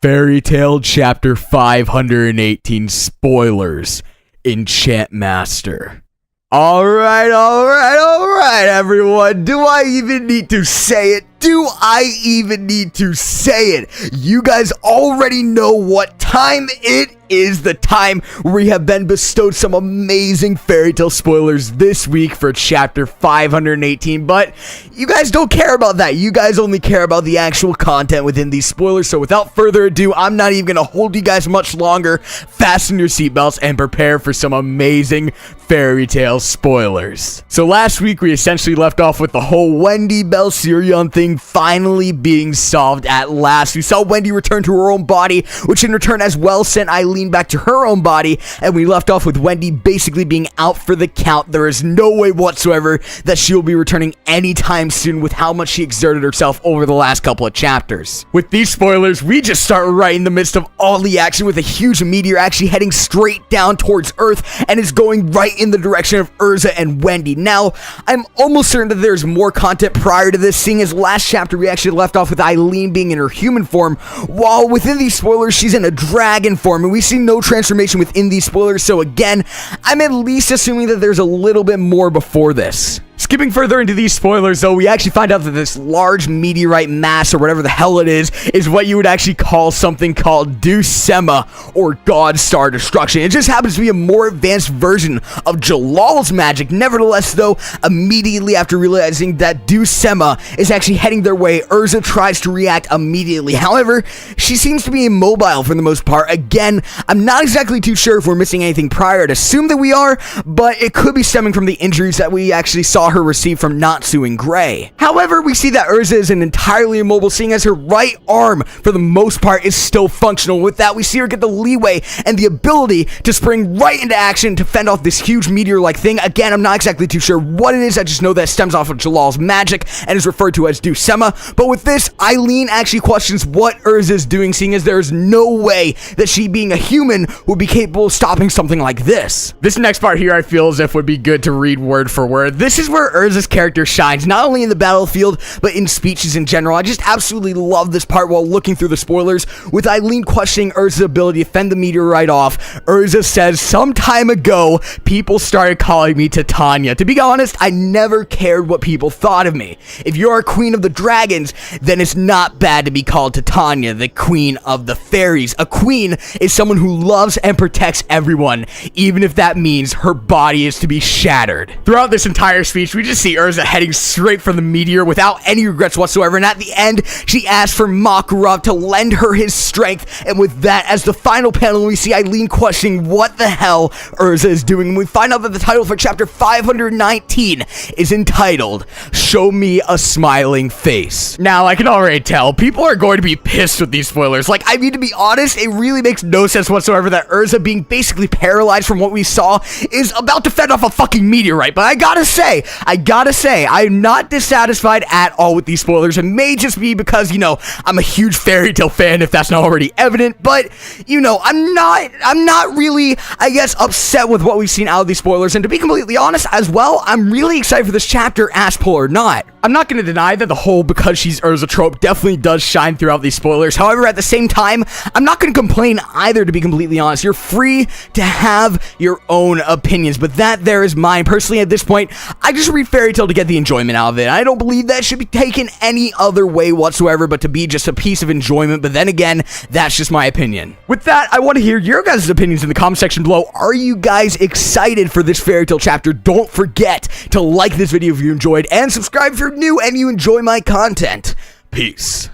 Fairy Tale Chapter 518 Spoilers, Enchant Master. Alright, everyone. Do I even need to say it? Do I even need to say it? You guys already know what time it is, the time where we have been bestowed some amazing fairy tale spoilers this week for chapter 518, but you guys don't care about that. You guys only care about the actual content within these spoilers, so without further ado, I'm not even going to hold you guys much longer. Fasten your seatbelts and prepare for some amazing fairy tale spoilers. So last week, we essentially left off with the whole Wendy BELSERION thing finally being solved at last. We saw Wendy return to her own body, which in return as well sent EILEEN back to her own body, and we left off with Wendy basically being out for the count. There is no way whatsoever that she will be returning anytime soon with how much she exerted herself over the last couple of chapters. With these spoilers, we just start right in the midst of all the action with a huge meteor actually heading straight down towards Earth and is going right in the direction of ERZA and Wendy. Now, I'm almost certain that there's more content prior to this, seeing as last chapter we actually left off with EILEEN being in her human form, while within these spoilers she's in a dragon form, and we see no transformation within these spoilers, so again, I'm at least assuming that there's a little bit more before this. Skipping further into these spoilers, though, we actually find out that this large meteorite mass, or whatever the hell it is what you would actually call something called Dusema, or God Star Destruction. It just happens to be a more advanced version of Jalal's magic. Nevertheless, though, immediately after realizing that Dusema is actually heading their way, ERZA tries to react immediately. However, she seems to be immobile for the most part. Again, I'm not exactly too sure if we're missing anything prior. I'd assume that we are, but it could be stemming from the injuries that we actually saw her receive from not suing Gray. However, we see that ERZA isn't entirely immobile, seeing as her right arm, for the most part, is still functional. With that, we see her get the leeway and the ability to spring right into action to fend off this huge meteor-like thing. Again, I'm not exactly too sure what it is. I just know that it stems off of Jalal's magic and is referred to as Dusema. But with this, EILEEN actually questions what ERZA is doing, seeing as there is no way that she, being a human, would be capable of stopping something like this. This next part here, I feel as if would be good to read word for word. This is where ERZA's character shines, not only in the battlefield, but in speeches in general. I just absolutely love this part while looking through the spoilers, with EILEEN questioning ERZA's ability to fend the meteorite off. ERZA says, "Some time ago, people started calling me Titania. To be honest, I never cared what people thought of me. If you're a queen of the dragons, then it's not bad to be called Titania, the queen of the fairies. A queen is someone who loves and protects everyone, even if that means her body is to be shattered." Throughout this entire speech, we just see ERZA heading straight for the meteor without any regrets whatsoever, and at the end, she asks for Makarov to lend her his strength, and with that, as the final panel, we see EILEEN questioning what the hell ERZA is doing, and we find out that the title for chapter 519 is entitled, "Show Me a Smiling Face." Now, I can already tell, people are going to be pissed with these spoilers. Like, I mean, to be honest, it really makes no sense whatsoever that ERZA, being basically paralyzed from what we saw, is about to fend off a fucking meteorite, but I gotta say, I'm not dissatisfied at all with these spoilers. It may just be because, you know, I'm a huge fairy tale fan, if that's not already evident, but, you know, I'm not really, I guess, upset with what we've seen out of these spoilers, and to be completely honest as well, I'm really excited for this chapter, ass pull or not. I'm not going to deny that the whole because she's ERZA trope definitely does shine throughout these spoilers. However, at the same time, I'm not going to complain either, to be completely honest. You're free to have your own opinions, but that there is mine. Personally, at this point, I just read fairy tale to get the enjoyment out of it. I don't believe that should be taken any other way whatsoever, but to be just a piece of enjoyment. But then again, that's just my opinion. With that, I want to hear your guys' opinions in the comment section below. Are you guys excited for this fairy tale chapter? Don't forget to like this video if you enjoyed, and subscribe if you're new and you enjoy my content. Peace.